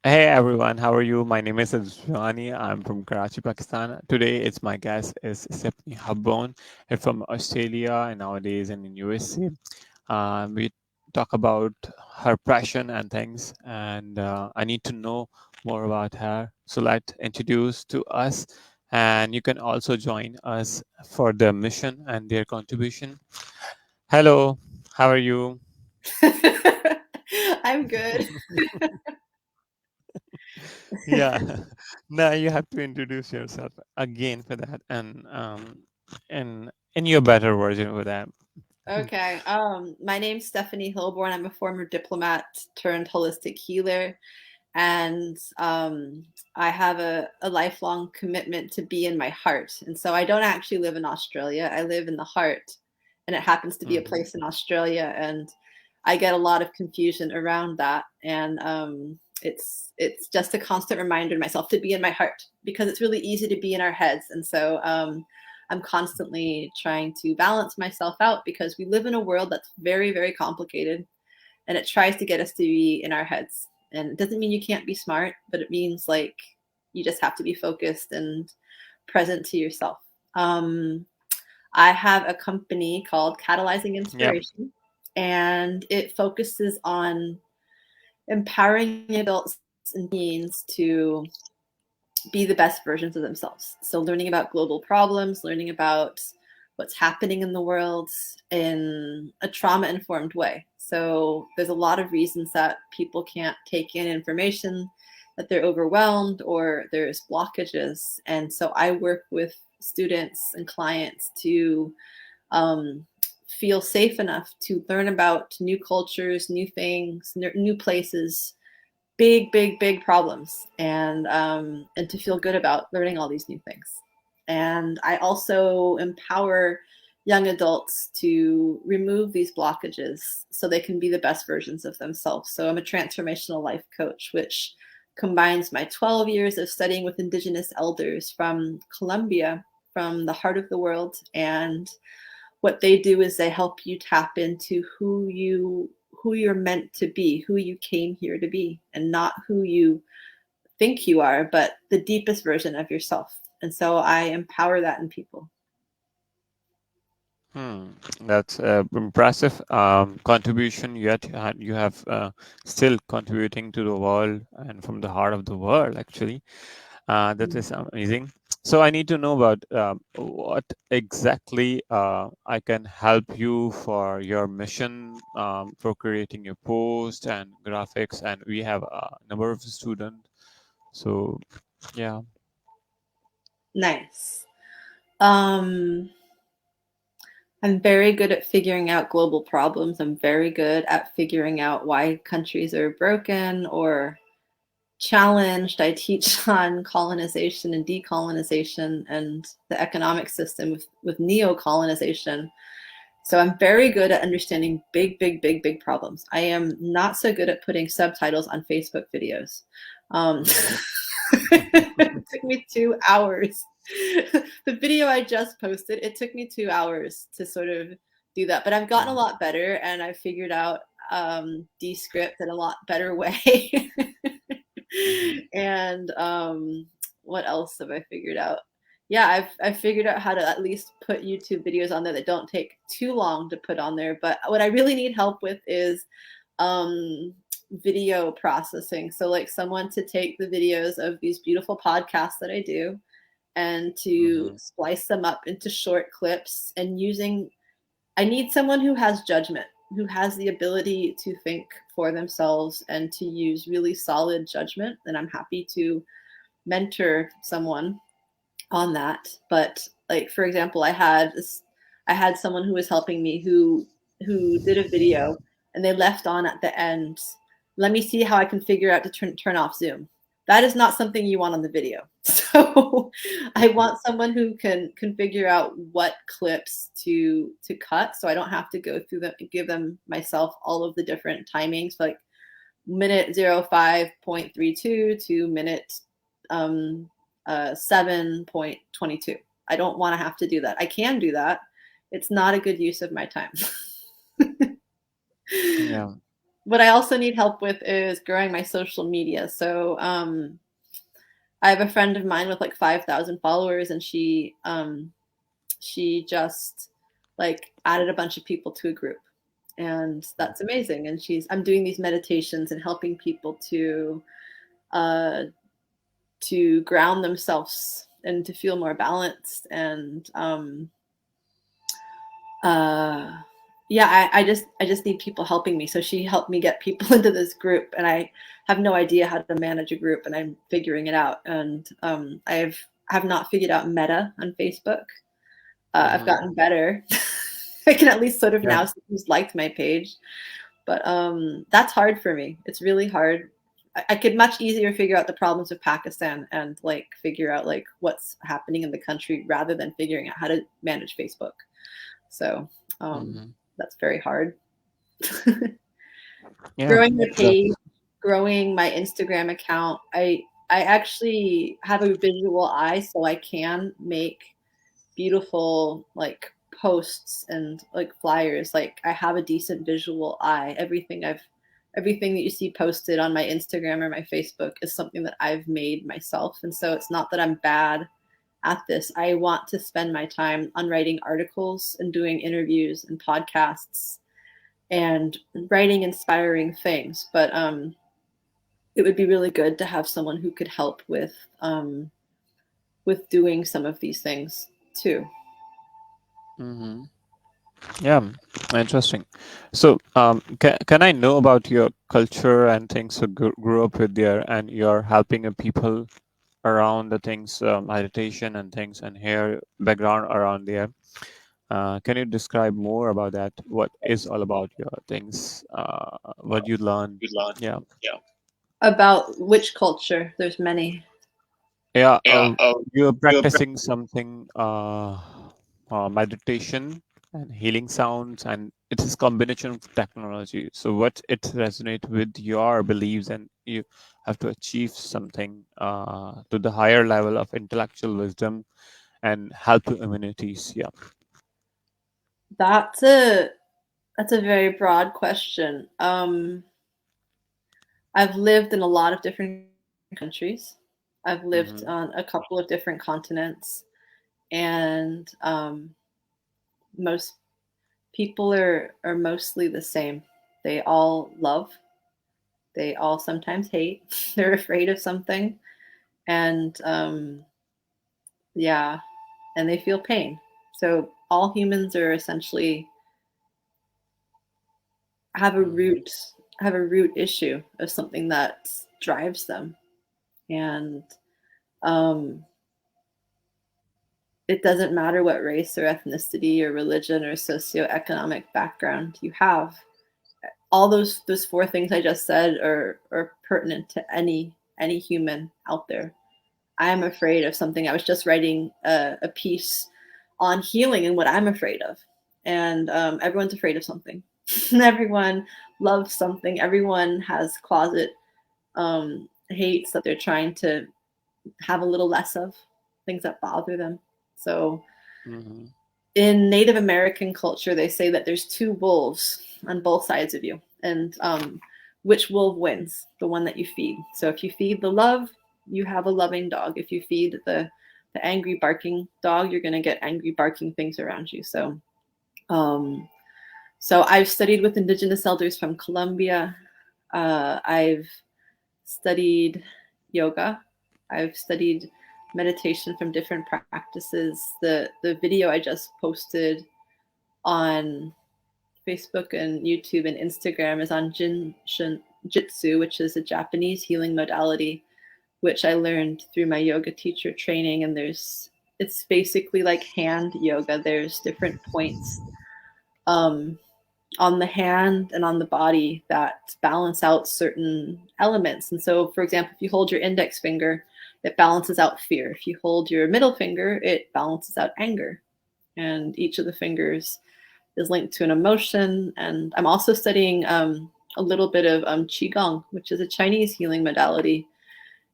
Hey everyone, how are you? My name is Panjwani. I'm from Karachi, Pakistan. Today, it's my guest is Stephanie Hilborn. It's from Australia and nowadays in the USA. We talk about her passion and things, and I need to know more about her. So let's introduce to us, and you can also join us for the mission and their contribution. Hello, how are you? I'm good. Yeah. Now you have to introduce yourself again for that, and in your better version for that. Okay. My name's Stephanie Hilborn. I'm a former diplomat turned holistic healer, and I have a lifelong commitment to be in my heart. And so I don't actually live in Australia. I live in the heart, and it happens to be a Hmm. place in Australia. And I get a lot of confusion around that. And it's just a constant reminder to myself to be in my heart because it's really easy to be in our heads. And so I'm constantly trying to balance myself out because we live in a world that's very, very complicated and it tries to get us to be in our heads. And it doesn't mean you can't be smart, but it means like you just have to be focused and present to yourself. Um, I have a company called Catalyzing Yep. Inspiration, and it focuses on empowering adults and teens to be the best versions of themselves. So, learning about global problems, learning about what's happening in the world in a trauma informed way. So, there's a lot of reasons that people can't take in information, that they're overwhelmed, or there's blockages. And so, I work with students and clients to um, feel safe enough to learn about new cultures, new things, new places, big problems, and to feel good about learning all these new things. And I also empower young adults to remove these blockages so they can be the best versions of themselves. So I'm a transformational life coach, which combines my 12 years of studying with indigenous elders from Colombia, from the heart of the world. And what they do is they help you tap into who you're meant to be, who you came here to be, and not who you think you are, but the deepest version of yourself. And so I empower that in people. Hmm. That's impressive contribution. Yet you have still contributing to the world and from the heart of the world. Actually, that is amazing. So I need to know about what exactly I can help you for your mission for creating your post and graphics, and we have a number of students. So yeah. Nice. Um, I'm very good at figuring out global problems. I'm very good at figuring out why countries are broken or challenged. I teach on colonization and decolonization and the economic system with neo-colonization. So I'm very good at understanding big problems. I am not so good at putting subtitles on Facebook videos. Um, Hmm. it took me 2 hours. The video I just posted, it took me 2 hours to sort of do that. But I've gotten a lot better and I've figured out Descript in a lot better way. Hmm. And what else have I figured out? Yeah, I've figured out how to at least put YouTube videos on there that don't take too long to put on there. But what I really need help with is um, video processing. So like someone to take the videos of these beautiful podcasts that I do and to Hmm. splice them up into short clips and using I need someone who has judgment, who has the ability to think for themselves and to use really solid judgment. And I'm happy to mentor someone on that. But like for example, I had someone who was helping me who did a video and they left on at the end, let me see how I can figure out to turn off Zoom. That is not something you want on the video. So I want someone who can figure out what clips to cut so I don't have to go through them give them myself all of the different timings like minute 05.32 to minute um, 7.22. I don't want to have to do that. I can do that. It's not a good use of my time. Yeah. what I also need help with is growing my social media. So I have a friend of mine with like 5,000 followers, and she just like added a bunch of people to a group, and that's amazing. And I'm doing these meditations and helping people uh, to ground themselves and to feel more balanced. And uh, yeah, I just need people helping me. So she helped me get people into this group, and I have no idea how to manage a group, and I'm figuring it out. And have not figured out Meta on Facebook. I've Mm-hmm. gotten better. I can at least sort of Yeah. now see who's liked my page, but that's hard for me. It's really hard. I could much easier figure out the problems of Pakistan and like figure out like what's happening in the country rather than figuring out how to manage Facebook. So Mm-hmm. that's very hard. Yeah. Growing the page, That's. growing my Instagram account. I actually have a visual eye, so I can make beautiful like posts and like flyers. Like I have a decent visual eye. Everything that you see posted on my Instagram or my Facebook is something that I've made myself. And so it's not that I'm bad at this. I want to spend my time on writing articles and doing interviews and podcasts and writing inspiring things. But it would be really good to have someone who could help with doing some of these things too. Mm-hmm. Yeah, interesting. So, can I know about your culture and things you grew up with there, and you're helping people around the things, meditation and things, and here background around there. Can you describe more about that? What is all about your things? What you learn? Yeah, About which culture? There's many. yeah. You're practicing something, meditation and healing sounds, and it is combination of technology. So, what it resonate with your beliefs, and you have to achieve something to the higher level of intellectual wisdom and help to communities. Yeah. That's a that's a very broad question. I've lived in a lot of different countries. I've lived Mm-hmm. on a couple of different continents, and most people are mostly the same. They all love. They all sometimes hate. They're afraid of something, and yeah, and they feel pain. So all humans are essentially have a Mm-hmm. root have a root issue of something that drives them, and um, it doesn't matter what race or ethnicity or religion or socioeconomic background you have. All those four things I just said are pertinent to any human out there. I am afraid of something. I was just writing a piece on healing and what I'm afraid of, and everyone's afraid of something. Everyone loves something. Everyone has closet hates that they're trying to have a little less of, things that bother them. So Mm-hmm. in Native American culture, they say that there's two wolves on both sides of you, and which wolf wins? The one that you feed. So if you feed the love, you have a loving dog. If you feed the angry barking dog, you're going to get angry barking things around you. Um, so I've studied with indigenous elders from Colombia. I've studied yoga. I've studied meditation from different practices. The video I just posted on Facebook and YouTube and Instagram is on Jin Shin Jitsu, which is a Japanese healing modality, which I learned through my yoga teacher training. And it's basically like hand yoga. There's different points um, on the hand and on the body that balance out certain elements. And so, for example, if you hold your index finger, it balances out fear. If you hold your middle finger, it balances out anger. And each of the fingers is linked to an emotion. And I'm also studying a little bit of Qigong, which is a Chinese healing modality,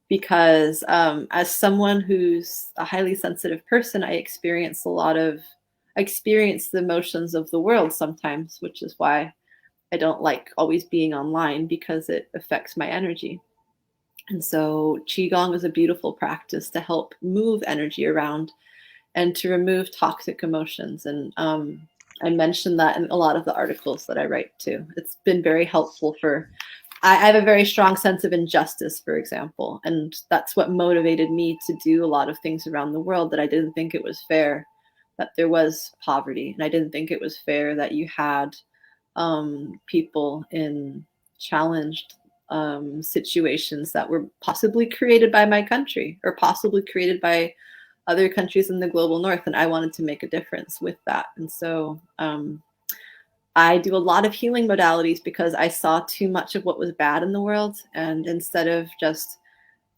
because as someone who's a highly sensitive person, I experience the emotions of the world sometimes, which is why I don't like always being online because it affects my energy. And so Qigong is a beautiful practice to help move energy around and to remove toxic emotions. And I mentioned that in a lot of the articles that I write too. It's been very helpful for, I have a very strong sense of injustice, for example. And that's what motivated me to do a lot of things around the world, that I didn't think it was fair that there was poverty. And I didn't think it was fair that you had people in challenged situations that were possibly created by my country or possibly created by other countries in the global north. And I wanted to make a difference with that. And so I do a lot of healing modalities because I saw too much of what was bad in the world. And instead of just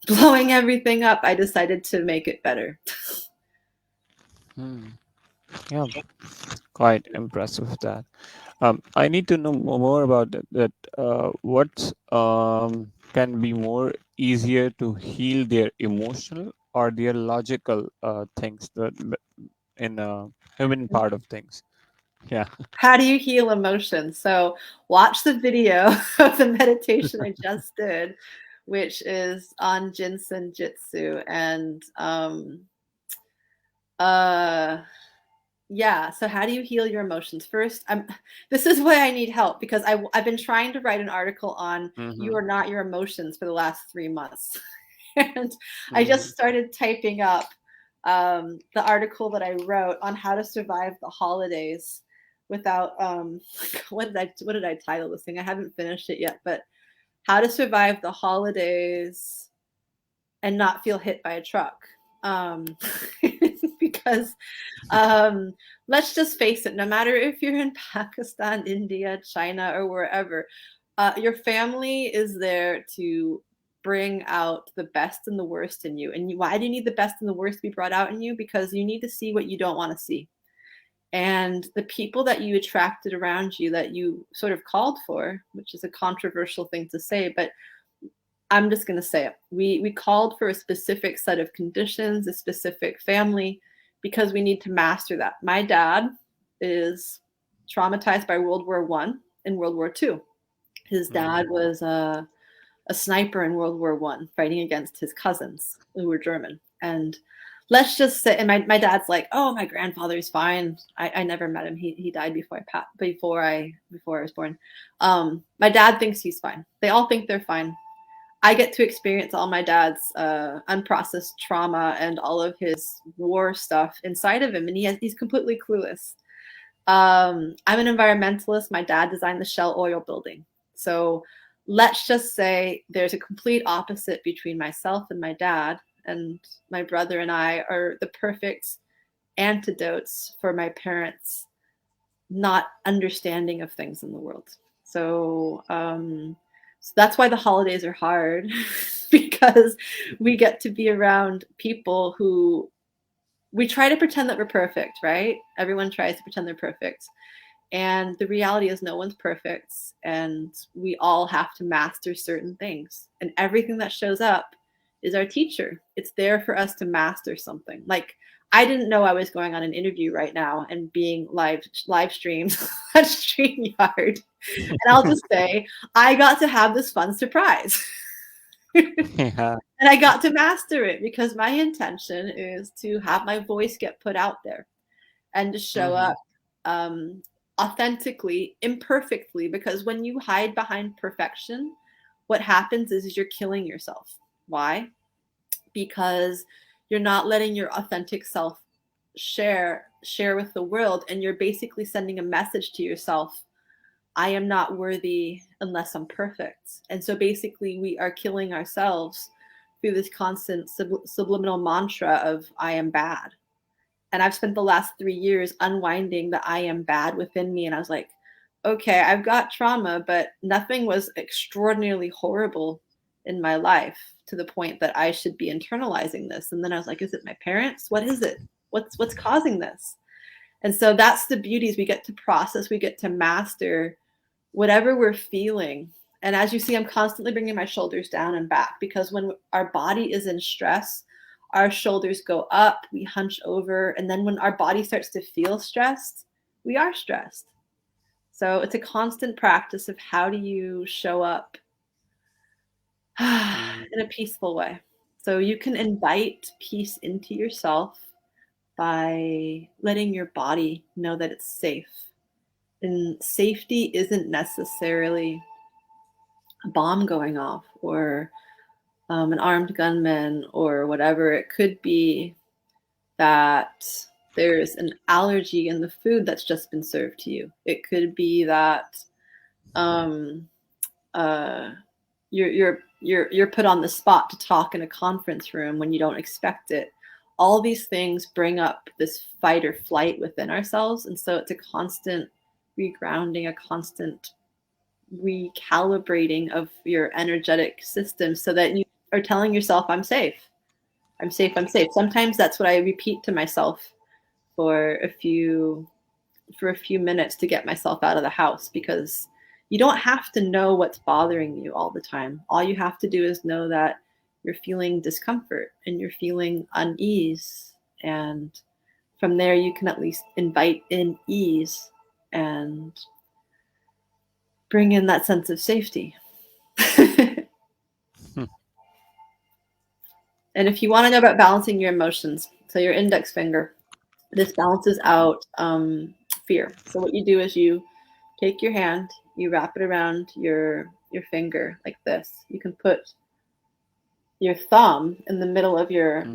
blowing everything up, I decided to make it better. Yeah, quite impressive that. I need to know more about that. What can be more easier to heal their emotional or their logical things that in human part of things? Yeah. How do you heal emotion? So watch the video of the meditation I just did, which is on Jinsen Jitsu. And yeah, so how do you heal your emotions? First, this is why I need help, because I've been trying to write an article on you are not your emotions for the last 3 months. And I just started typing up the article that I wrote on how to survive the holidays without what did I title this thing? I haven't finished it yet, but how to survive the holidays and not feel hit by a truck. Because let's just face it, no matter if you're in Pakistan, India, China, or wherever, your family is there to bring out the best and the worst in you. And why do you need the best and the worst to be brought out in you? Because you need to see what you don't want to see. And the people that you attracted around you that you sort of called for, which is a controversial thing to say, but I'm just going to say it. We called for a specific set of conditions, a specific family, because we need to master that. My dad is traumatized by World War I and World War II. His dad was a sniper in World War I, fighting against his cousins who were German. And let's just say, and my dad's like, oh, my grandfather's fine. I never met him. He died before I was born. My dad thinks he's fine. They all think they're fine. I get to experience all my dad's unprocessed trauma and all of his war stuff inside of him, and he's completely clueless. I'm an environmentalist. My dad designed the Shell oil building. So let's just say there's a complete opposite between myself and my dad, and my brother and I are the perfect antidotes for my parents' not understanding of things in the world. So that's why the holidays are hard, because we get to be around people who we try to pretend that we're perfect, right? Everyone tries to pretend they're perfect. And the reality is no one's perfect, and we all have to master certain things. And everything that shows up is our teacher. It's there for us to master something. Like, I didn't know I was going on an interview right now and being live streamed on StreamYard. And I'll just say, I got to have this fun surprise. Yeah. And I got to master it because my intention is to have my voice get put out there and to show up authentically, imperfectly, because when you hide behind perfection, what happens is you're killing yourself. Why? Because you're not letting your authentic self share with the world, and you're basically sending a message to yourself, I am not worthy unless I'm perfect. And so basically we are killing ourselves through this constant subliminal mantra of I am bad. And I've spent the last 3 years unwinding the I am bad within me. And I was like, okay, I've got trauma, but nothing was extraordinarily horrible in my life to the point that I should be internalizing this. And then I was like, is it my parents? What is it? What's causing this? And so that's the beauty, is we get to process, we get to master whatever we're feeling. And as you see, I'm constantly bringing my shoulders down and back, because when our body is in stress, our shoulders go up, we hunch over. And then when our body starts to feel stressed, we are stressed. So it's a constant practice of how do you show up in a peaceful way. So you can invite peace into yourself by letting your body know that it's safe. And safety isn't necessarily a bomb going off or an armed gunman or whatever. It could be that there's an allergy in the food that's just been served to you. It could be that um, uh, you're put on the spot to talk in a conference room when you don't expect it. All these things bring up this fight or flight within ourselves, and so it's a constant regrounding, a constant recalibrating of your energetic system so that you are telling yourself, I'm safe. I'm safe. I'm safe. Sometimes that's what I repeat to myself for a few minutes to get myself out of the house, because you don't have to know what's bothering you all the time. All you have to do is know that you're feeling discomfort and you're feeling unease, and from there you can at least invite in ease and bring in that sense of safety. And if you want to know about balancing your emotions, so your index finger, this balances out fear. So what you do is you take your hand, you wrap it around your finger like this. You can put your thumb in the middle of your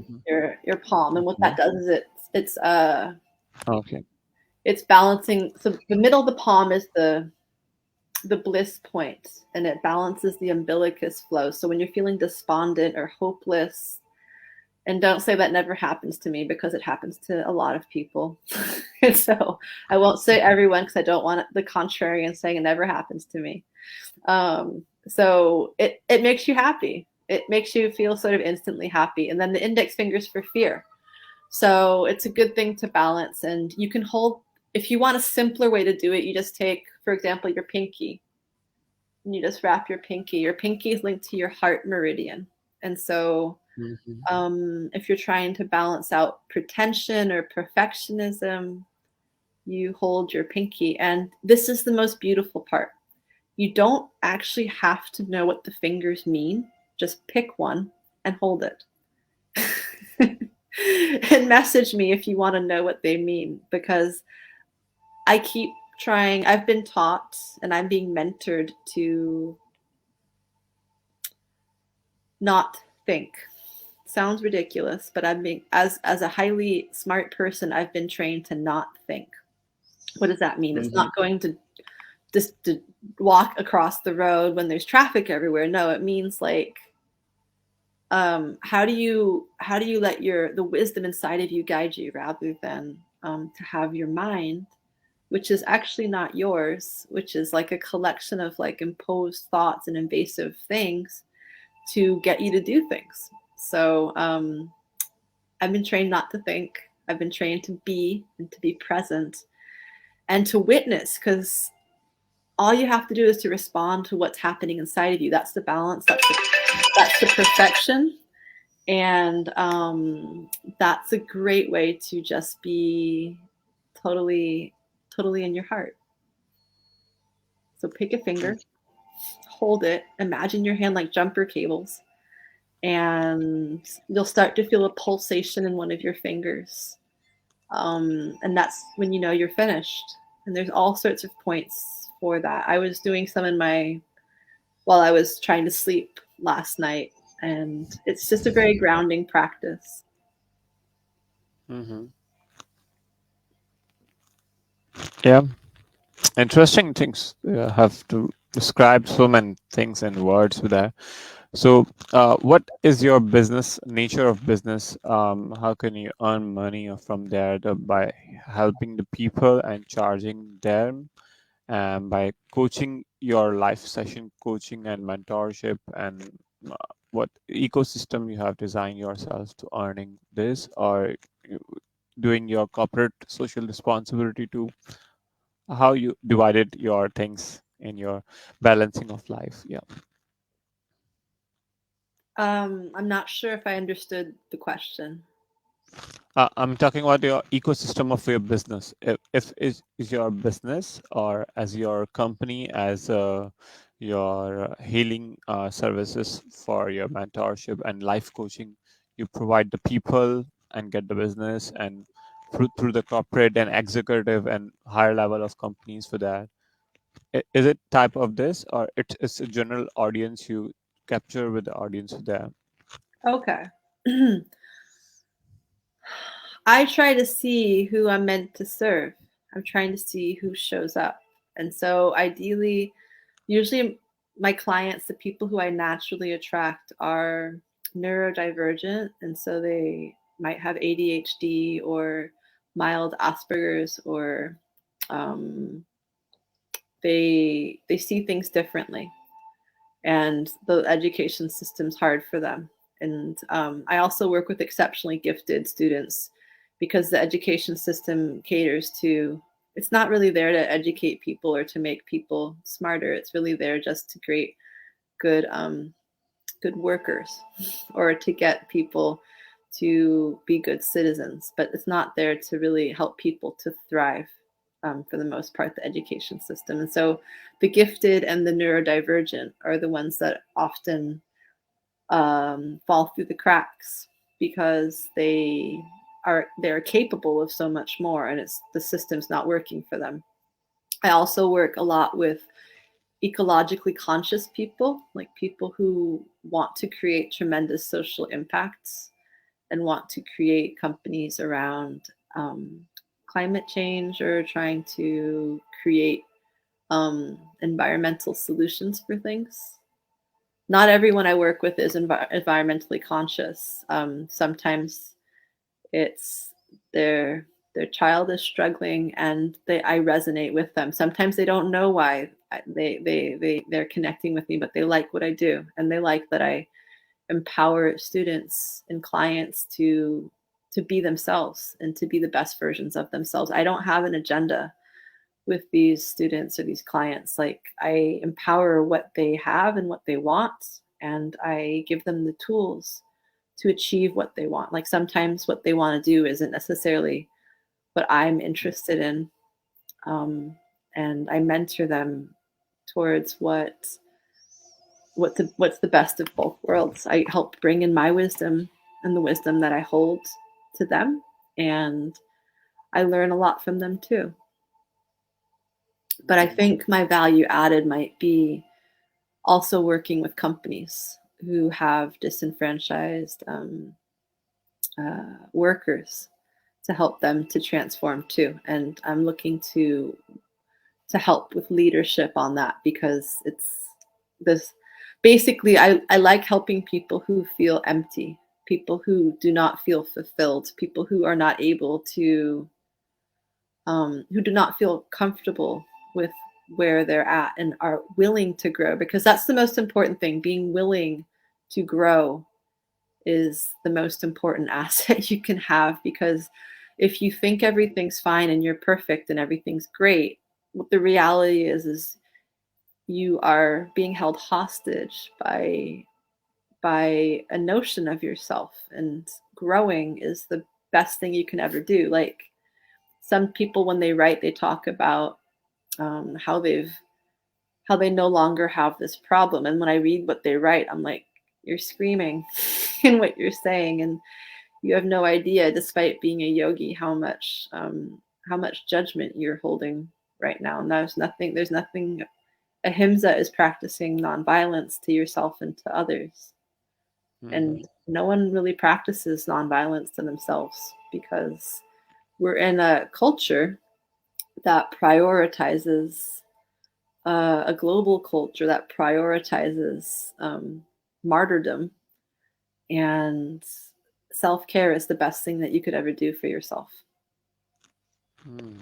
palm, and what that does is it's Okay. it's balancing. So the middle of the palm is the bliss point, and it balances the umbilicus flow. So when you're feeling despondent or hopeless, and don't say that never happens to me, because it happens to a lot of people. And so I won't say everyone, because I don't want the contrarian saying it never happens to me. So it makes you happy. It makes you feel sort of instantly happy. And then the index fingers for fear. So it's a good thing to balance. And you can hold, if you want a simpler way to do it, you just take, for example, your pinky, and you just wrap your pinky. Your pinky is linked to your heart meridian. And so if you're trying to balance out pretension or perfectionism, you hold your pinky. And this is the most beautiful part. You don't actually have to know what the fingers mean. Just pick one and hold it. And message me if you want to know what they mean, because I keep trying. I've been taught and I'm being mentored to not think. Sounds ridiculous, but I'm being, as a highly smart person, I've been trained to not think. What does that mean? It's not going to just to walk across the road when there's traffic everywhere. No, it means like how do you let the wisdom inside of you guide you, rather than to have your mind, which is actually not yours, which is like a collection of like imposed thoughts and invasive things to get you to do things. So I've been trained not to think. I've been trained to be, and to be present and to witness, because all you have to do is to respond to what's happening inside of you. That's the balance. That's the perfection. And that's a great way to just be totally in your heart. So pick a finger, hold it, imagine your hand like jumper cables, and you'll start to feel a pulsation in one of your fingers. And that's when you know you're finished. And there's all sorts of points for that. I was doing some while I was trying to sleep last night, and it's just a very grounding practice. Yeah, interesting things. Have to describe so many things in words there. So, what is your business nature of business? How can you earn money from there by helping the people and charging them, and by coaching your life session coaching and mentorship, and uh, what ecosystem you have designed yourself to earning this, or you- doing your corporate social responsibility to how you divided your things in your balancing of life? Yeah. I'm not sure if I understood the question. I'm talking about your ecosystem of your business. If is your business or as your company as your healing services for your mentorship and life coaching, you provide the people and get the business and through the corporate and executive and higher level of companies for that. Is it type of this or it's a general audience you capture with the audience there? Okay. I try to see who I'm meant to serve. I'm trying to see who shows up. And so ideally, usually my clients, the people who I naturally attract are neurodivergent. And so they might have ADHD or mild Asperger's, or um, they see things differently, and the education system's hard for them. And I also work with exceptionally gifted students because the education system caters to, it's not really there to educate people or to make people smarter. It's really there just to create good good workers or to get people to be good citizens, but it's not there to really help people to thrive, for the most part, the education system. And so the gifted and the neurodivergent are the ones that often fall through the cracks because they're capable of so much more, and it's the system's not working for them. I also work a lot with ecologically conscious people, like people who want to create tremendous social impacts and want to create companies around climate change or trying to create environmental solutions for things. Not everyone I work with is environmentally conscious. Sometimes it's their child is struggling and I resonate with them. Sometimes they don't know why they're connecting with me, but they like what I do, and they like that I empower students and clients to be themselves and to be the best versions of themselves. I don't have an agenda with these students or these clients. Like, I empower what they have and what they want, and I give them the tools to achieve what they want. Like, sometimes what they want to do isn't necessarily what I'm interested in, and I mentor them towards what's the best of both worlds. I help bring in my wisdom and the wisdom that I hold to them, and I learn a lot from them too. But I think my value added might be also working with companies who have disenfranchised workers to help them to transform too. And I'm looking to help with leadership on that, because it's this basically, I like helping people who feel empty, people who do not feel fulfilled, people who are not able to who do not feel comfortable with where they're at and are willing to grow, because that's the most important thing. Being willing to grow is the most important asset you can have, because if you think everything's fine and you're perfect and everything's great, what the reality is you are being held hostage by a notion of yourself, and growing is the best thing you can ever do. Like, some people, when they write, they talk about how they no longer have this problem, and when I read what they write, I'm like, you're screaming in what you're saying, and you have no idea, despite being a yogi, how much judgment you're holding right now. And there's nothing. Ahimsa is practicing nonviolence to yourself and to others, Mm-hmm. and no one really practices nonviolence to themselves, because we're in a culture that prioritizes a global culture that prioritizes martyrdom, and self-care is the best thing that you could ever do for yourself. Mm.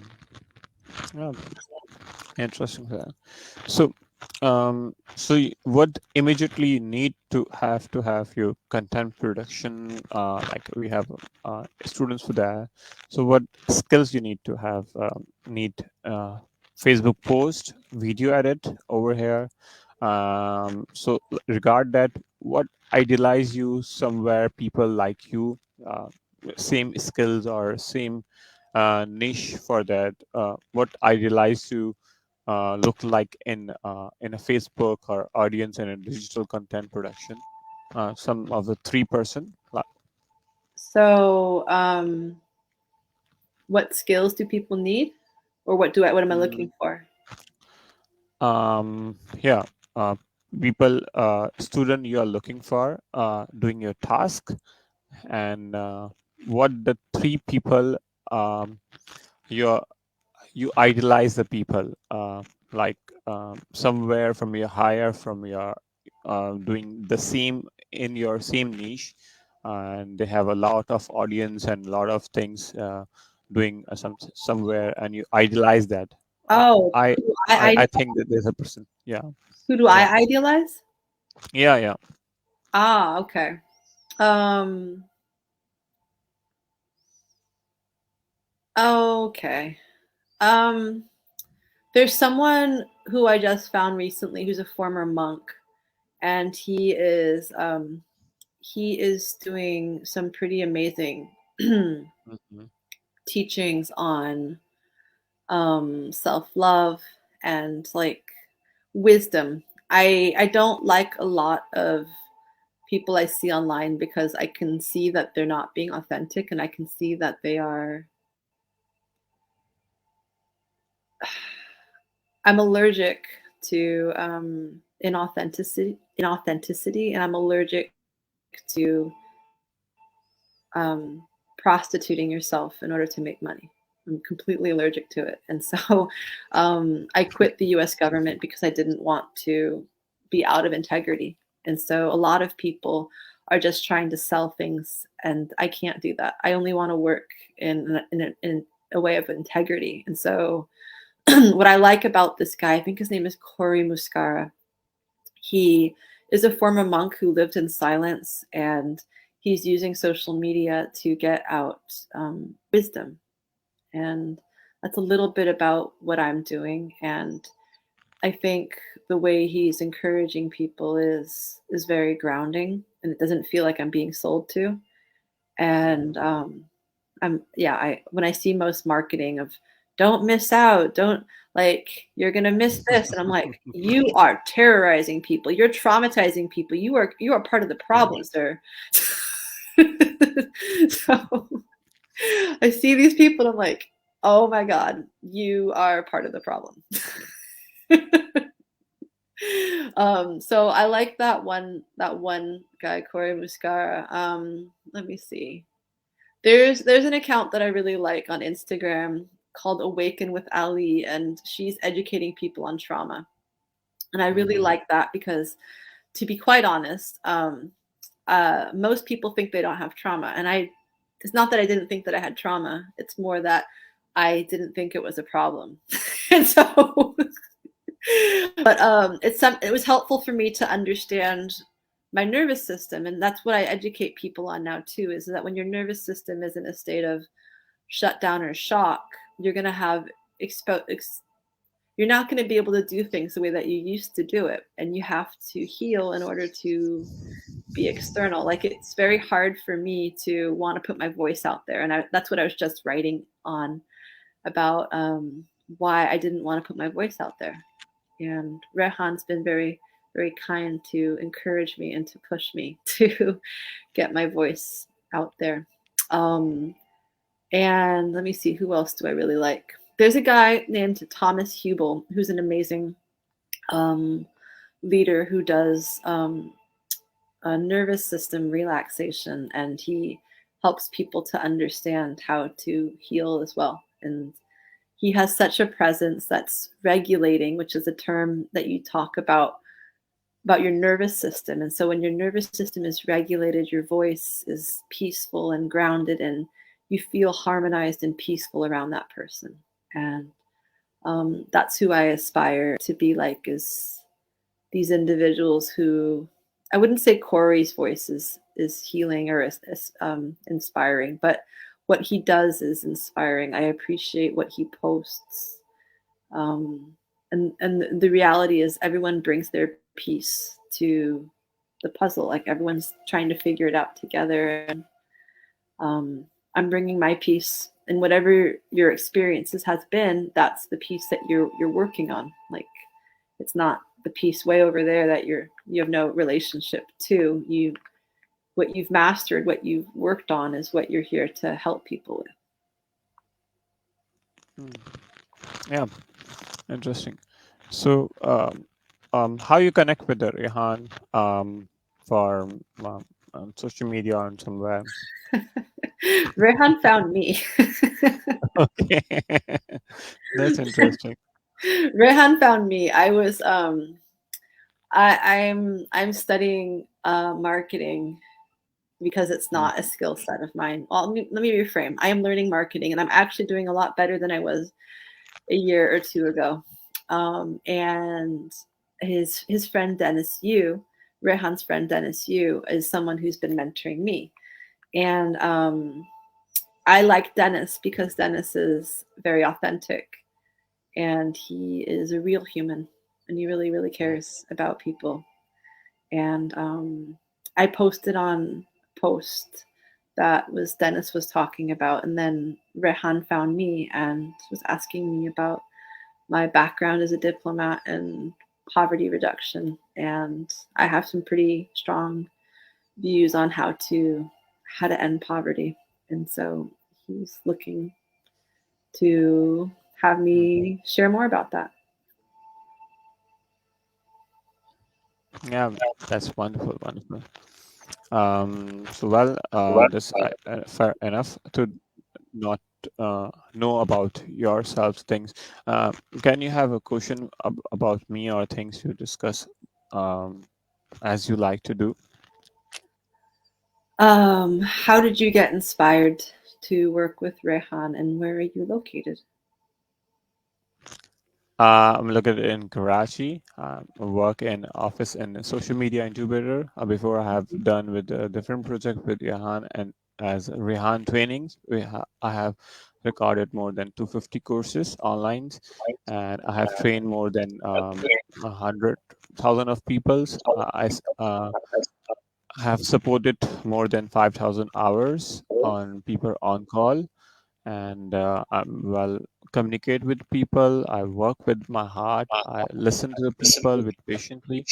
Yeah, interesting. So, what immediately you need to have your content production? Like we have students for that. So, what skills you need to have? Need Facebook post, video edit over here. So, regard that. What idealize you somewhere? People like you. same skills or same niche for that, what idealize to look like in a Facebook or audience and a digital content production? Some of the 3%. So, what skills do people need, or what am I Mm, looking for? yeah, uh, people, student you are looking for doing your task, and what the 3 people, um, you you idealize the people, like somewhere from your higher from your doing the same in your same niche, and they have a lot of audience and a lot of things doing somewhere, and you idealize that. uh, Oh, I, who do I I think that there's a person. Yeah, who do yeah, I idealize? yeah, yeah. Ah, okay. Um, okay. Um, there's someone who I just found recently who's a former monk, and he is doing some pretty amazing Mhm. teachings on self-love and like wisdom. I don't like a lot of people I see online because I can see that they're not being authentic, and I can see that they are. I'm allergic to inauthenticity, and I'm allergic to um, prostituting yourself in order to make money. I'm completely allergic to it. And so I quit the US government because I didn't want to be out of integrity. And so a lot of people are just trying to sell things, and I can't do that. I only want to work in a way of integrity. And so what I like about this guy, I think his name is Cory Muscara. He is a former monk who lived in silence, and he's using social media to get out wisdom. And that's a little bit about what I'm doing. And I think the way he's encouraging people is very grounding, and it doesn't feel like I'm being sold to. And I when I see most marketing of don't miss out, don't like you're gonna miss this, and I'm like, you are terrorizing people, you're traumatizing people, you are part of the problem, sir. So I see these people, and I'm like, oh my god, you are part of the problem. So I like that one guy, Cory Muscara. Let me see. There's an account that I really like on Instagram called Awaken with Ali, and she's educating people on trauma. And I really Mhm. like that because, to be quite honest, most people think they don't have trauma, and it's not that I didn't think that I had trauma. It's more that I didn't think it was a problem, and so but it was helpful for me to understand my nervous system, and that's what I educate people on now too, is that when your nervous system is in a state of shutdown or shock, you're going to have you're not going to be able to do things the way that you used to do it, and you have to heal in order to be external. Like, it's very hard for me to want to put my voice out there, and that's what I was just writing on about, why I didn't want to put my voice out there. And Rehan's been very, very kind to encourage me and to push me to get my voice out there. Um, and let me see, who else do I really like? There's a guy named Thomas Hubel who's an amazing um, leader who does a nervous system relaxation, and he helps people to understand how to heal as well. And he has such a presence that's regulating, which is a term that you talk about your nervous system. And so when your nervous system is regulated, your voice is peaceful and grounded, and you feel harmonized and peaceful around that person. And that's who I aspire to be like, is these individuals who, I wouldn't say Corey's voice is healing or is inspiring, but what he does is inspiring. I appreciate what he posts. Um, and the reality is everyone brings their piece to the puzzle. Like, everyone's trying to figure it out together. And I'm bringing my piece, and whatever your experiences has been, that's the piece that you're working on. Like, it's not the piece way over there that you have no relationship to. You what you've mastered, what you've worked on, is what you're here to help people with. Mm. Yeah, interesting. So, how you connect with the Rehan for social media and somewhere? Rehan found me. Okay, that's interesting. Rehan found me. I'm studying marketing because it's not a Mm. skill set of mine. Well, let me reframe. I am learning marketing, and I'm actually doing a lot better than I was a year or two ago. And his friend Dennis Yu, Rehan's friend Dennis Yu, is someone who's been mentoring me, and I like Dennis because Dennis is very authentic, and he is a real human, and he really really cares about people. And I posted on a post that was Dennis was talking about, and then Rehan found me and was asking me about my background as a diplomat and poverty reduction, and I have some pretty strong views on how to end poverty, and so he's looking to have Mm. me share more about that. Yeah, that's wonderful, wonderful. So well, this fair enough to not know about yourselves things. Can you have a question about me or things you discuss um, as you like to do? How did you get inspired to work with Rehan, and where are you located? I'm located in Karachi. I work in office and social media incubator. Before I have done with a different project with Rehan and as Rehan trainings, I have recorded more than 250 courses online, and I have trained more than 100,000 of peoples. Have supported more than 5,000 hours on people on call, and I'm well communicate with people. I work with my heart. I listen to the people with patiently.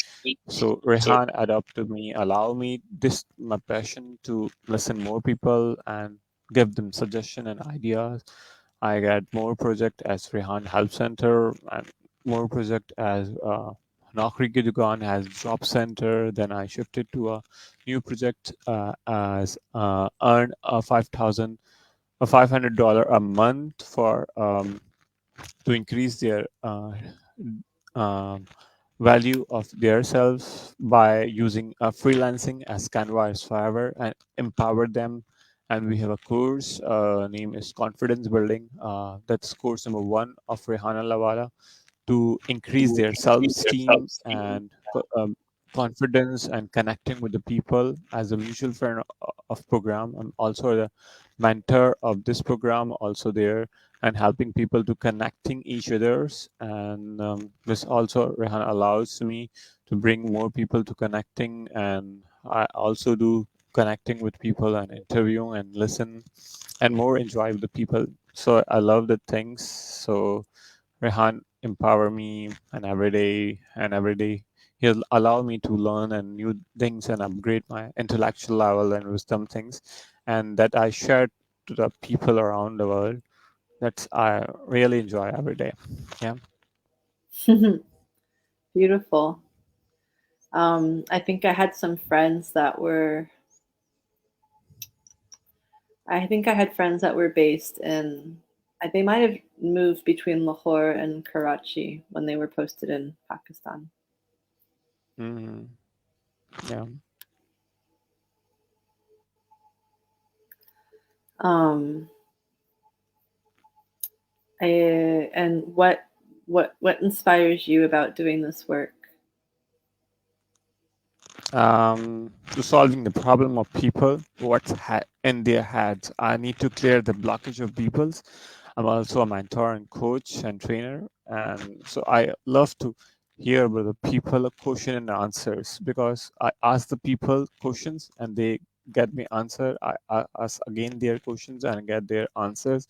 So Rehan adopted me, allow me this my passion to listen more people and give them suggestion and ideas. I get more project as Rehan Help Center and more project as Naukri Ki Dukaan has Job Center. Then I shifted to a new project as Earn a 5,000 a $500 a month for to increase their um, value of their selves by using freelancing as Canva as Fiverr and empower them. And we have a course name is Confidence Building. That's course number one of Rehana Lawala to increase their self-esteem and confidence and connecting with the people. As a mutual friend of program, I'm also the mentor of this program also there, and helping people to connecting each others. And this also Rehan allows me to bring more people to connecting, and I also do connecting with people and interviewing and listen and more enjoy with the people. So I love the things. So Rehan empower me and every day he'll allow me to learn and new things and upgrade my intellectual level and wisdom things, and that I share to the people around the world. That's I really enjoy every day. Yeah. Beautiful. I think I had some friends that were. I think I had friends that were based in. They might have moved between Lahore and Karachi when they were posted in Pakistan. Hmm. Yeah. Um, and what inspires you about doing this work? To solving the problem of people, what's in their heads. I need to clear the blockage of people's. I'm also a mentor and coach and trainer, and so I love to hear about the people question and answers because I ask the people questions and they get me answer. I ask again their questions and get their answers,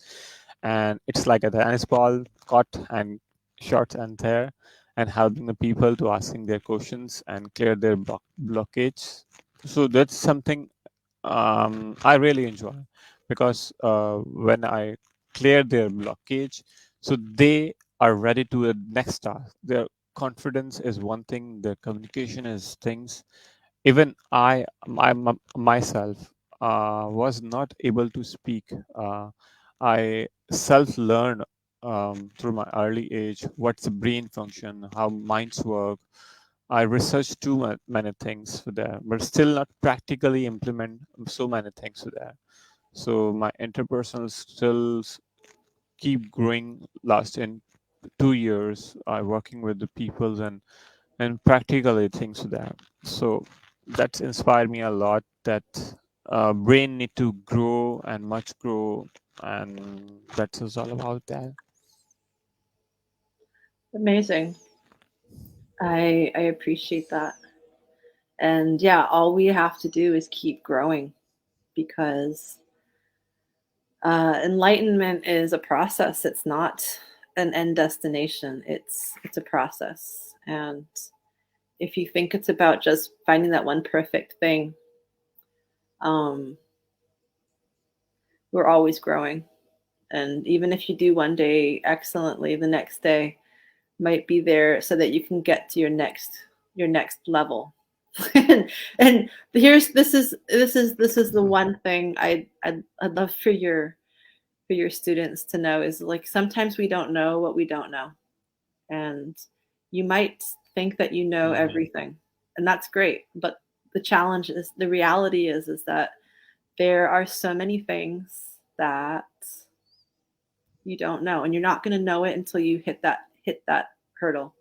and it's like a tennis ball caught and shot and there, and helping the people to asking their questions and clear their blockage. So that's something I really enjoy, because when I clear their blockage, so they are ready to the next task. Their confidence is one thing, their communication is things. Even myself was not able to speak. I self learned through my early age what's the brain function, how minds work. I researched too many things for there, but still not practically implement so many things for there. So my interpersonal skills keep growing. Last in 2 years, I working with the peoples and practically things for that. So that's inspired me a lot. That brain need to grow and much grow, and that's all about that. Amazing. I appreciate that. And yeah, all we have to do is keep growing because enlightenment is a process. It's not an end destination. It's a process. And if you think it's about just finding that one perfect thing, um, we're always growing. And even if you do one day excellently, the next day might be there so that you can get to your next level. and here's this is the one thing I'd love for your students to know is like sometimes we don't know what we don't know, and you might think that you know Mhm. everything, and that's great, but the reality is that there are so many things that you don't know, and you're not going to know it until you hit that hurdle.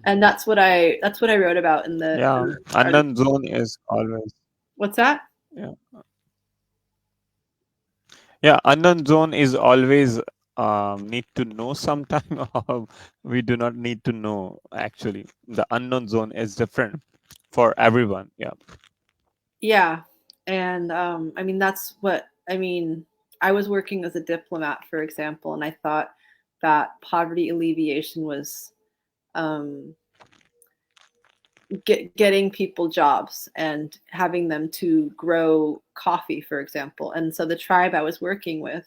And Mhm. that's what I wrote about in Yeah, the article. unknown zone is always, What's that? yeah, yeah, unknown zone is always need to know sometime, or we do not need to know. Actually, the unknown zone is different for everyone. Yeah. Yeah. And I mean that's what I mean. I was working as a diplomat, for example, and I thought that poverty alleviation was um, getting people jobs and having them to grow coffee, for example. And so the tribe I was working with,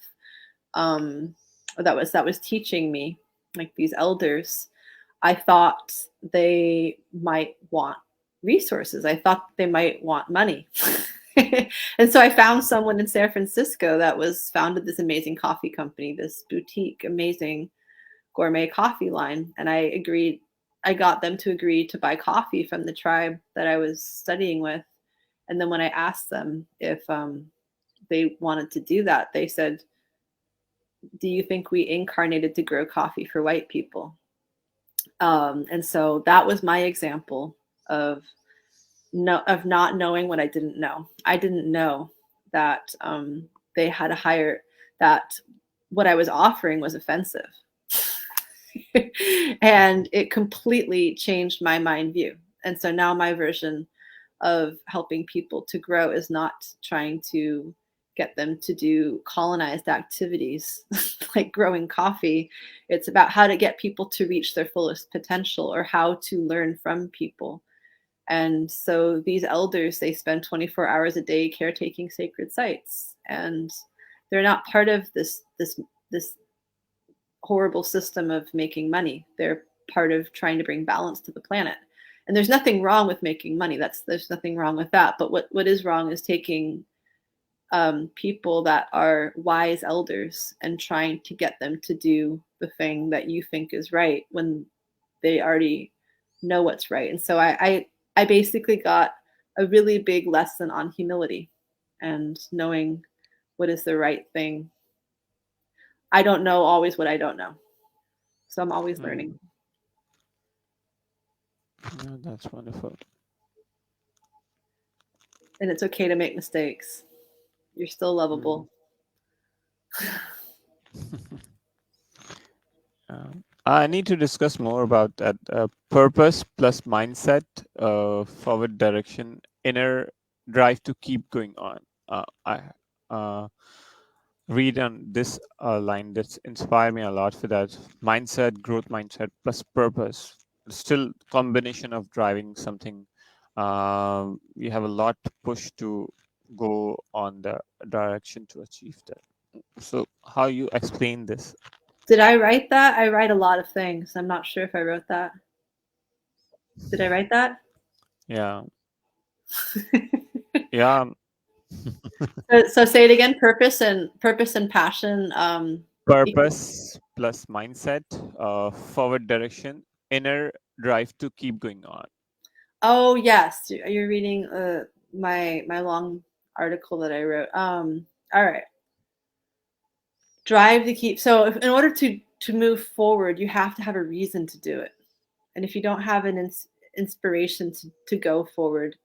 um, that was teaching me, like these elders, I thought they might want resources. I thought they might want money. And so I found someone in San Francisco that was founded this amazing coffee company, this boutique, amazing gourmet coffee line. And I got them to agree to buy coffee from the tribe that I was studying with. And then when I asked them if they wanted to do that, they said, "Do you think we incarnated to grow coffee for white people?" And so that was my example of of not knowing what I didn't know. I didn't know that they had a higher that what I was offering was offensive. And it completely changed my mind view. And so now my version of helping people to grow is not trying to get them to do colonized activities like growing coffee. It's about how to get people to reach their fullest potential or how to learn from people. And so these elders, they spend 24 hours a day caretaking sacred sites, and they're not part of this horrible system of making money. They're part of trying to bring balance to the planet. And there's nothing wrong with making money. There's nothing wrong with that. But what is wrong is taking people that are wise elders and trying to get them to do the thing that you think is right when they already know what's right. And so I basically got a really big lesson on humility and knowing what is the right thing. I don't know always what I don't know. So I'm always learning. Mm. Yeah, that's wonderful. And it's okay to make mistakes. You're still Mm. lovable. I need to discuss more about that purpose plus mindset, forward direction. inner drive to keep going on. I uh, read on this line that's inspired me a lot for that mindset, growth mindset plus purpose. Still combination of driving something. We have a lot to push to go on the direction to achieve that. So how you explain this? Did I write that? I write a lot of things. I'm not sure if I wrote that. Did I write that? Yeah, yeah. So say it again. Purpose and passion. Equal. Purpose plus mindset, forward direction, inner drive to keep going on. Oh yes, you're reading my long article that I wrote. All right. Drive to keep. So in order to move forward, you have to have a reason to do it. And if you don't have an inspiration to go forward,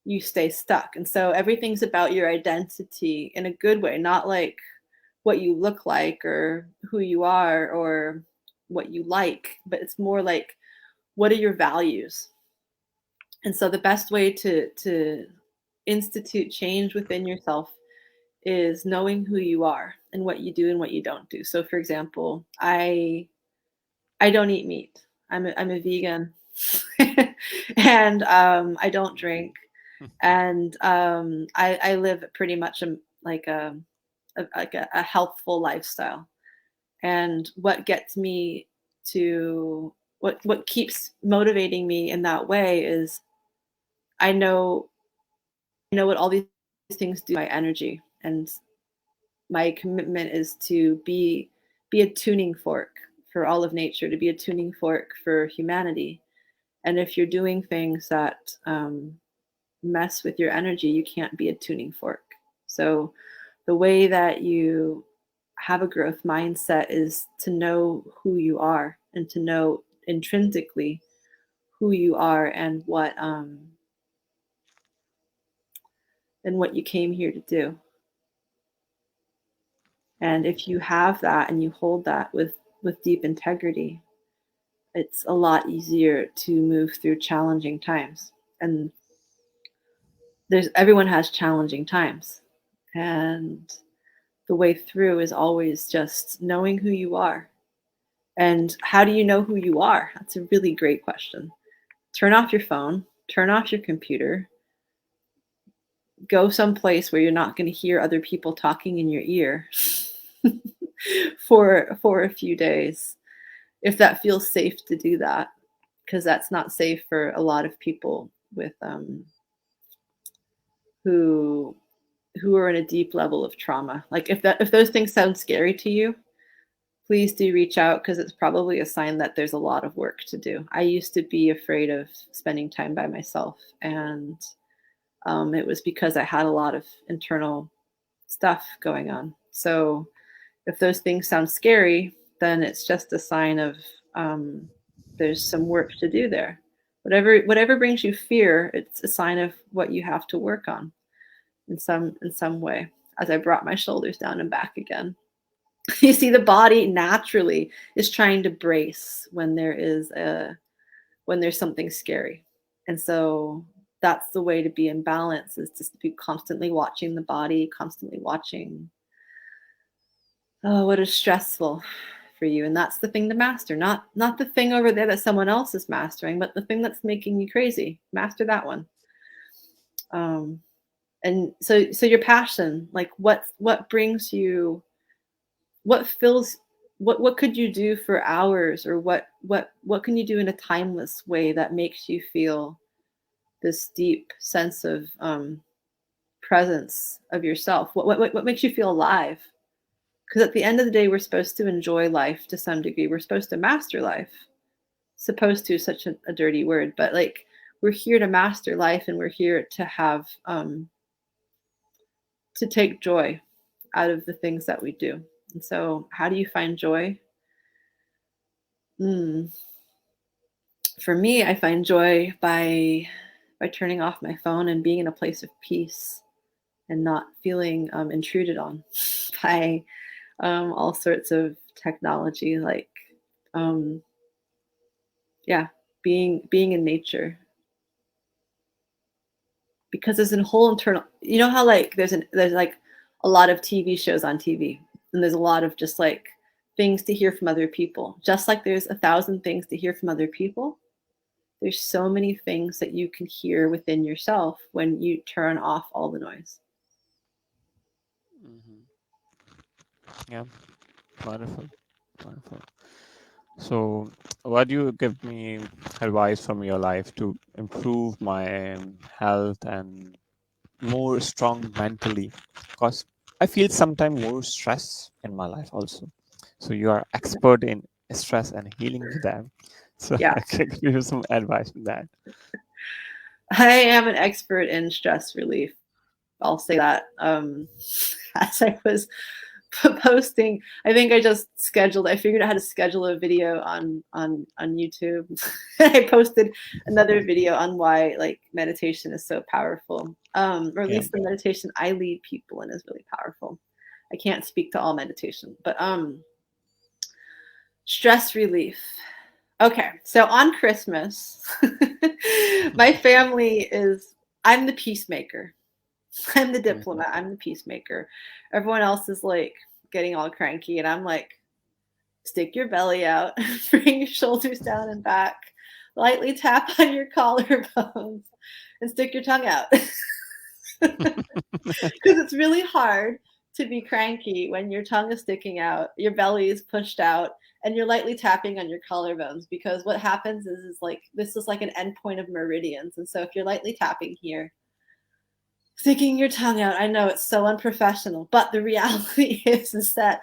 you stay stuck. And so everything's about your identity in a good way, not like what you look like or who you are or what you like, but it's more like what are your values. And so the best way to institute change within yourself is knowing who you are and what you do and what you don't do. So for example, I don't eat meat. I'm a vegan, and I don't drink, and I live pretty much like a healthful lifestyle. And what gets me to what keeps motivating me in that way is I know I know what all these things do to my energy, and my commitment is to be a tuning fork for all of nature, to be a tuning fork for humanity. And if you're doing things that mess with your energy, you can't be a tuning fork. So the way that you have a growth mindset is to know who you are and to know intrinsically who you are and what you came here to do. And if you have that and you hold that with deep integrity, it's a lot easier to move through challenging times. And there's everyone has challenging times. And the way through is always just knowing who you are. And how do you know who you are? That's a really great question. Turn off your phone, turn off your computer, go someplace where you're not going to hear other people talking in your ear for a few days, if that feels safe to do that, because that's not safe for a lot of people with who are in a deep level of trauma. Like if those things sound scary to you, please do reach out, because it's probably a sign that there's a lot of work to do. I used to be afraid of spending time by myself, and it was because I had a lot of internal stuff going on. So if those things sound scary, then it's just a sign of there's some work to do there. Whatever brings you fear, it's a sign of what you have to work on in some way. As I brought my shoulders down and back again. You see, the body naturally is trying to brace when there's something scary. And so that's the way to be in balance, is just to be constantly watching the body, constantly watching what is stressful for you. And that's the thing to master, not the thing over there that someone else is mastering, but the thing that's making you crazy. Master that one. And so your passion, like what brings you, what fills, what could you do for hours, or what can you do in a timeless way that makes you feel this deep sense of presence of yourself? What makes you feel alive? Because at the end of the day, we're supposed to enjoy life to some degree. We're supposed to master life. Supposed to is such a dirty word, but like, we're here to master life, and we're here to have to take joy out of the things that we do. And so, how do you find joy? Mm. For me, I find joy by turning off my phone and being in a place of peace, and not feeling intruded on by all sorts of technology, like um, yeah, being in nature, because there's a whole internal, you know how like there's like a lot of TV shows on TV, and there's a lot of just like things to hear from other people. Just like there's 1,000 things to hear from other people, there's so many things that you can hear within yourself when you turn off all the noise. Hmm. Yeah, wonderful, wonderful. So, what do you give me advice from your life to improve my health and more strong mentally? Because I feel sometimes more stress in my life also. So you are expert in stress and healing with them. So Yeah, I can give you some advice on that. I am an expert in stress relief. I'll say that. As I was posting, I think I just scheduled. I figured out how to schedule a video on YouTube. I posted another video on why like meditation is so powerful, or at Yeah. least the meditation I lead people in is really powerful. I can't speak to all meditation, but stress relief. Okay, so on Christmas, my family is. I'm the peacemaker. I'm the Mhm. diplomat. I'm the peacemaker. Everyone else is like getting all cranky, and I'm like, stick your belly out, bring your shoulders down and back, lightly tap on your collarbones, and stick your tongue out. Because it's really hard to be cranky when your tongue is sticking out, your belly is pushed out, and you're lightly tapping on your collarbones. Because what happens is like this is like an endpoint of meridians, and so if you're lightly tapping here, sticking your tongue out. I know it's so unprofessional, but the reality is that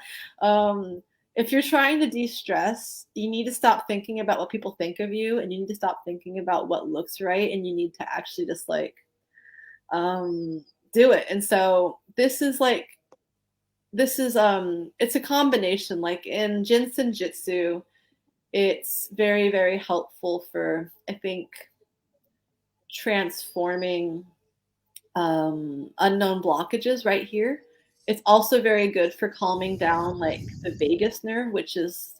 if you're trying to de-stress, you need to stop thinking about what people think of you, and you need to stop thinking about what looks right, and you need to actually just like do it. And so it's a combination. Like in Jinsen Jitsu, it's very, very helpful for, I think, transforming unknown blockages right here. It's also very good for calming down like the vagus nerve, which is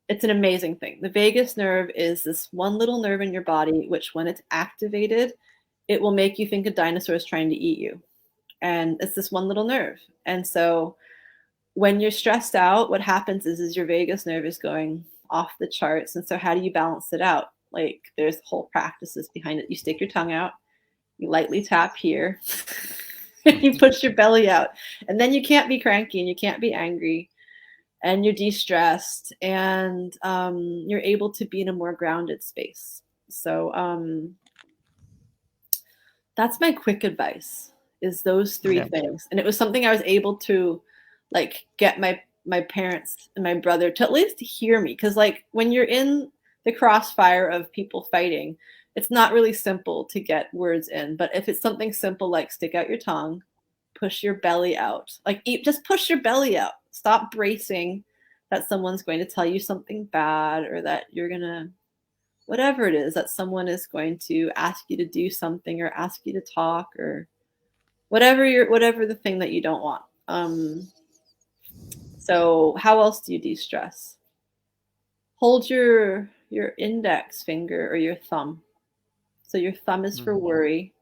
it's an amazing thing. The vagus nerve is this one little nerve in your body, which when it's activated, it will make you think a dinosaur is trying to eat you. And it's this one little nerve. And so when you're stressed out, what happens is your vagus nerve is going off the charts. And so how do you balance it out? Like there's whole practices behind it. You stick your tongue out, you lightly tap here, you push your belly out, and then you can't be cranky and you can't be angry, and you're de-stressed, and you're able to be in a more grounded space. So that's my quick advice, is those three Yeah. things. And it was something I was able to like get my parents and my brother to at least hear me, because like when you're in the crossfire of people fighting, it's not really simple to get words in. But if it's something simple like stick out your tongue, push your belly out, like just push your belly out, stop bracing that someone's going to tell you something bad, or that you're gonna, whatever it is, that someone is going to ask you to do something or ask you to talk, or whatever the thing that you don't want. So how else do you de-stress? Hold your index finger or your thumb. So your thumb is for Mhm. worry.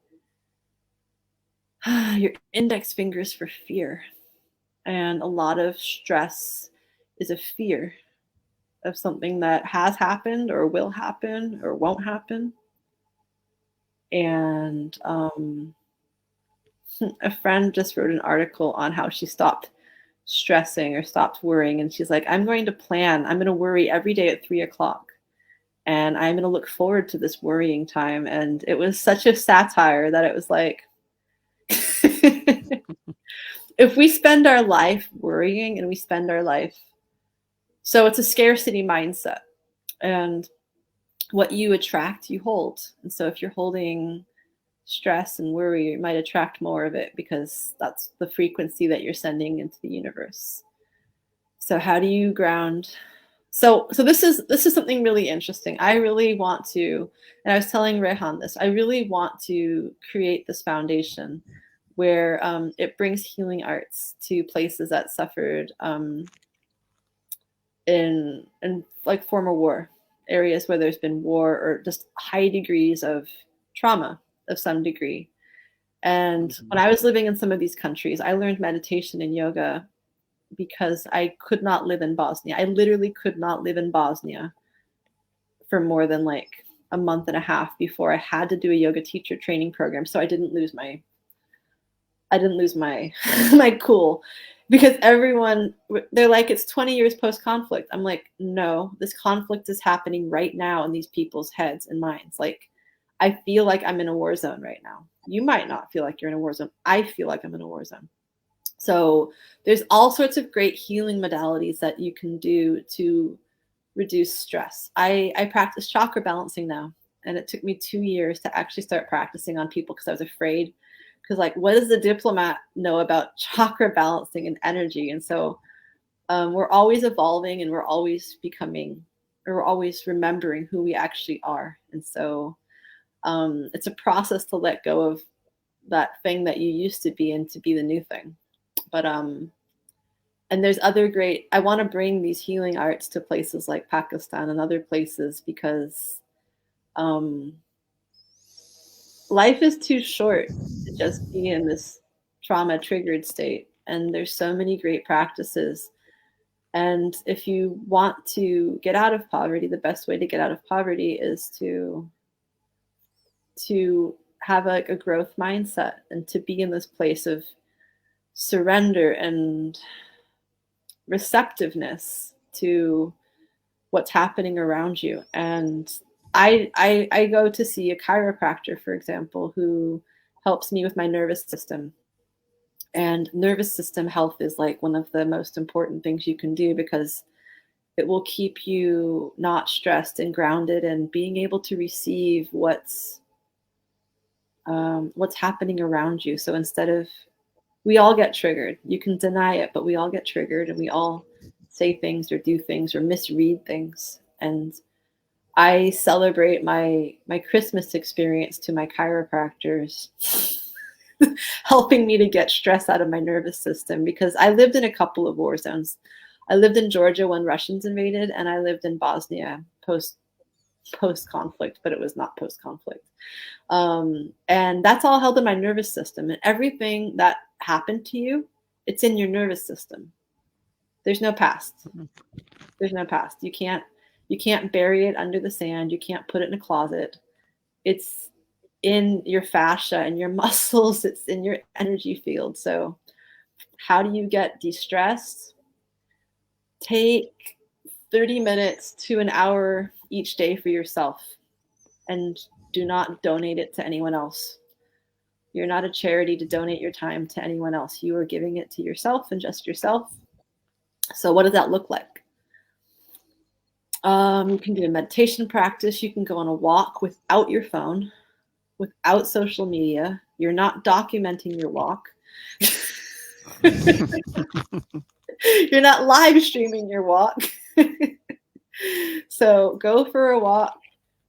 Your index finger is for fear. And a lot of stress is a fear of something that has happened or will happen or won't happen. And a friend just wrote an article on how she stopped stressing or stopped worrying. And she's like, I'm going to worry every day at 3 o'clock. And I'm going to look forward to this worrying time. And it was such a satire that it was like, if we spend our life worrying and we spend our life, so it's a scarcity mindset. And what you attract, you hold. And so if you're holding stress and worry, you might attract more of it, because that's the frequency that you're sending into the universe. So how do you ground? So this is something really interesting. I really want to, and I was telling Rehan this, I really want to create this foundation where it brings healing arts to places that suffered in like former war areas, where there's been war or just high degrees of trauma of some degree. And Mhm. when I was living in some of these countries, I learned meditation and yoga because I could not live in Bosnia. I literally could not live in Bosnia for more than like a month and a half before I had to do a yoga teacher training program. So I didn't lose my my cool, because everyone, they're like, it's 20 years post conflict. I'm like, no, this conflict is happening right now in these people's heads and minds. Like, I feel like I'm in a war zone right now. You might not feel like you're in a war zone. I feel like I'm in a war zone. So there's all sorts of great healing modalities that you can do to reduce stress. I practice chakra balancing now, and it took me 2 years to actually start practicing on people because I was afraid. Because, like, what does the diplomat know about chakra balancing and energy? And so we're always evolving, and we're always becoming, or we're always remembering who we actually are. And so it's a process to let go of that thing that you used to be and to be the new thing. But and there's other great, I want to bring these healing arts to places like Pakistan and other places, because um, life is too short to just be in this trauma triggered state. And there's so many great practices. And if you want to get out of poverty, the best way to get out of poverty is to have a growth mindset and to be in this place of surrender and receptiveness to what's happening around you. And I go to see a chiropractor, for example, who helps me with my nervous system. And nervous system health is like one of the most important things you can do, because it will keep you not stressed and grounded and being able to receive what's happening around you. So instead of, we all get triggered. You can deny it, but we all get triggered, and we all say things or do things or misread things. And I celebrate my Christmas experience to my chiropractors helping me to get stress out of my nervous system, because I lived in a couple of war zones. I lived in Georgia when Russians invaded, and I lived in Bosnia post conflict, but it was not post conflict. And that's all held in my nervous system. And everything that happened to you, it's in your nervous system. There's no past. There's no past. You can't bury it under the sand. You can't put it in a closet. It's in your fascia and your muscles. It's in your energy field. So how do you get de-stressed? Take 30 minutes to an hour each day for yourself, and do not donate it to anyone else. You're not a charity to donate your time to anyone else. You are giving it to yourself and just yourself. So what does that look like? You can do a meditation practice. You can go on a walk without your phone, without social media. You're not documenting your walk. You're not live streaming your walk. So go for a walk,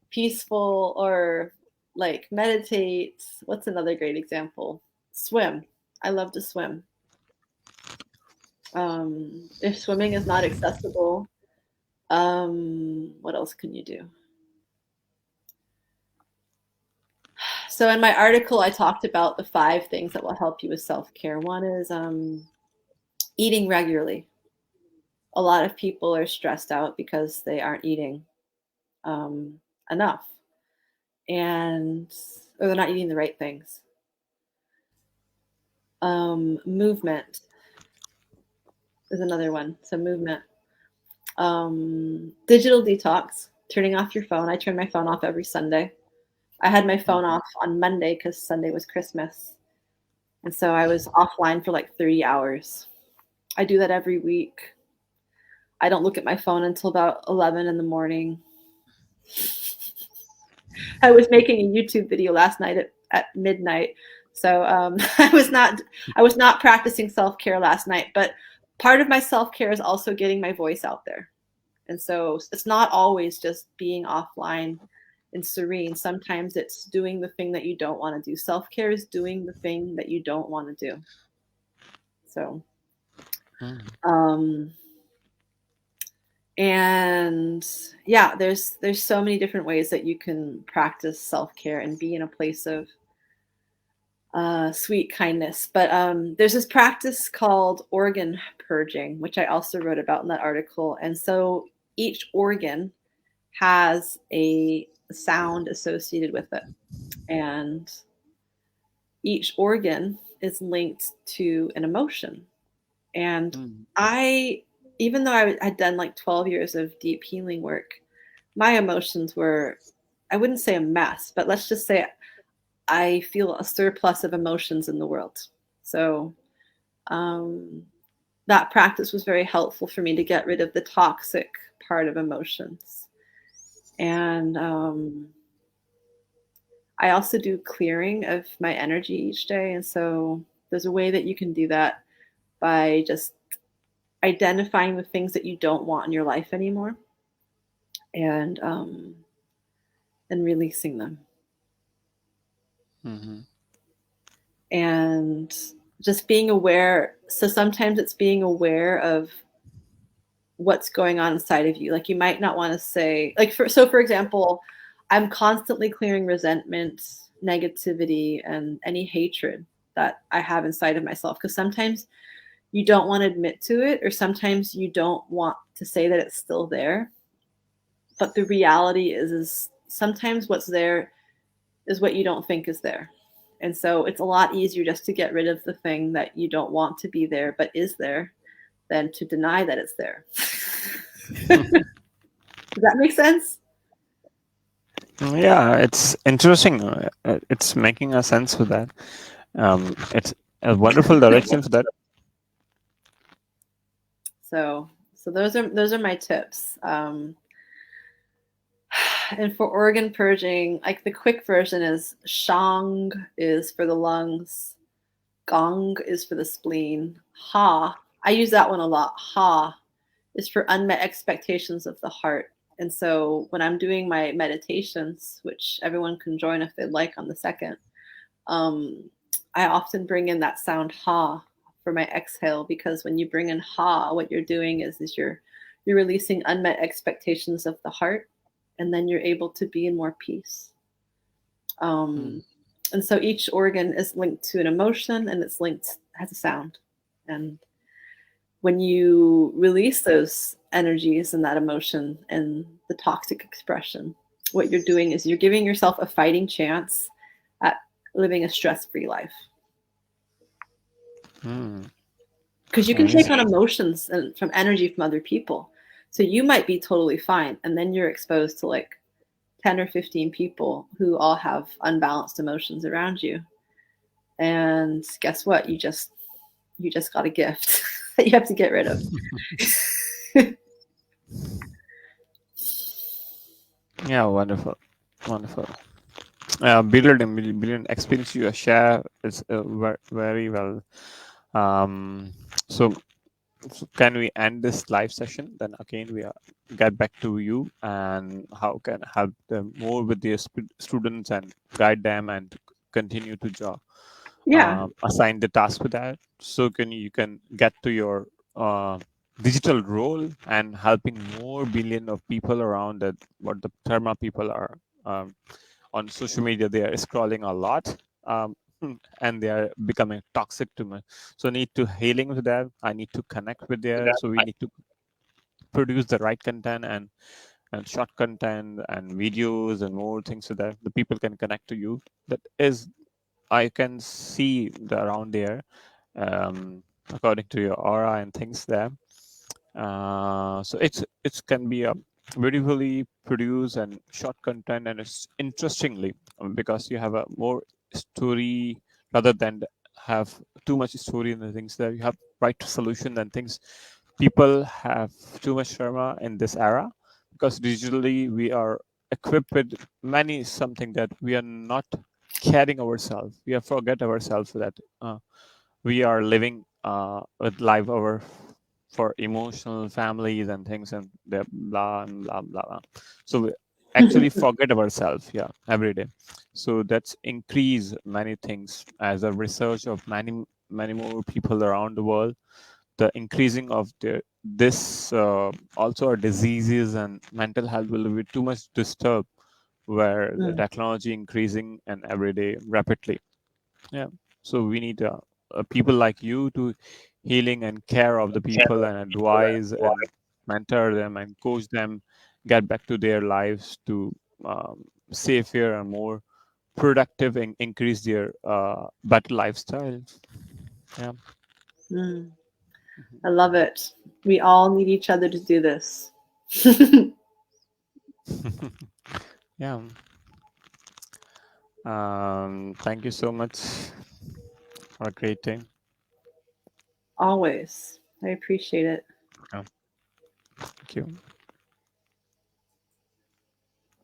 peaceful, or like meditate. What's another great example? Swim. I love to swim. If swimming is not accessible, what else can you do? So in my article, I talked about the 5 things that will help you with self-care. One is eating regularly. A lot of people are stressed out because they aren't eating enough, and or they're not eating the right things. Movement is another one. So movement. Digital detox, turning off your phone. I turn my phone off every Sunday. I had my phone off on Monday because Sunday was Christmas. And so I was offline for like 30 hours. I do that every week. I don't look at my phone until about 11 in the morning. I was making a YouTube video last night at midnight. So I was not practicing self-care last night, but part of my self-care is also getting my voice out there. And so it's not always just being offline and serene. Sometimes it's doing the thing that you don't want to do. Self-care is doing the thing that you don't want to do. So, um, and yeah, there's so many different ways that you can practice self-care and be in a place of sweet kindness. But there's this practice called organ purging, which I also wrote about in that article. And so each organ has a sound associated with it. And each organ is linked to an emotion. And even though I had done like 12 years of deep healing work, my emotions were, I wouldn't say a mess, but let's just say I feel a surplus of emotions in the world. So that practice was very helpful for me to get rid of the toxic part of emotions. And I also do clearing of my energy each day. And so there's a way that you can do that by just identifying the things that you don't want in your life anymore and releasing them. And just being aware. So sometimes it's being aware of what's going on inside of you. Like you might not want to say, like, for example, I'm constantly clearing resentment, negativity, and any hatred that I have inside of myself. Because sometimes you don't want to admit to it, or sometimes you don't want to say that it's still there. But the reality is sometimes what's there is what you don't think is there. And so it's a lot easier just to get rid of the thing that you don't want to be there, but is there, than to deny that it's there. Does that make sense? Yeah, it's interesting. It's making a sense with that. It's a wonderful direction for that. So those are my tips. And for organ purging, like the quick version is Shang is for the lungs, Gong is for the spleen, Ha, I use that one a lot. Ha is for unmet expectations of the heart. And so when I'm doing my meditations, which everyone can join if they'd like on the 2nd, I often bring in that sound Ha for my exhale, because when you bring in Ha, what you're doing is you're releasing unmet expectations of the heart, and then you're able to be in more peace. And so each organ is linked to an emotion, and it's linked, has a sound. And when you release those energies and that emotion and the toxic expression, what you're doing is you're giving yourself a fighting chance at living a stress-free life. Because you can take on emotions and from energy from other people. So you might be totally fine, and then you're exposed to like 10 or 15 people who all have unbalanced emotions around you. And guess what? You just got a gift that you have to get rid of. Yeah, wonderful. Brilliant experience you share is very well. So can we end this live session? Then again, we get back to you and how can help them more with their students and guide them and continue to job. Assign the task with that. So you can get to your digital role and helping more billion of people around that what the Dharma people are on social media. They are scrolling a lot. And they are becoming toxic to me. So need to healing with that. I need to connect with there. So we need to produce the right content and short content and videos and more things so that the people can connect to you. That is, I can see the around there, according to your aura and things there. So it can be a beautifully produced and short content, and it's interestingly because you have a more story rather than have too much story in the things that you have right solution and things. People have too much karma in this era because digitally we are equipped with many something that we are not carrying ourselves. We have forget ourselves that we are living with life over for emotional families and things and blah and blah blah blah. So we actually forget ourselves, every day. So that's increase many things as a research of many more people around the world. The increasing of this also our diseases and mental health will be too much disturbed where the technology increasing and every day rapidly. Yeah. So we need people like you to healing and care of the people and advise and mentor them and coach them get back to their lives to um, safer and more productive and increase their better lifestyle. Yeah. Mm, I love it. We all need each other to do this. Yeah. Thank you so much for a great day. Always. I appreciate it. Yeah. Thank you.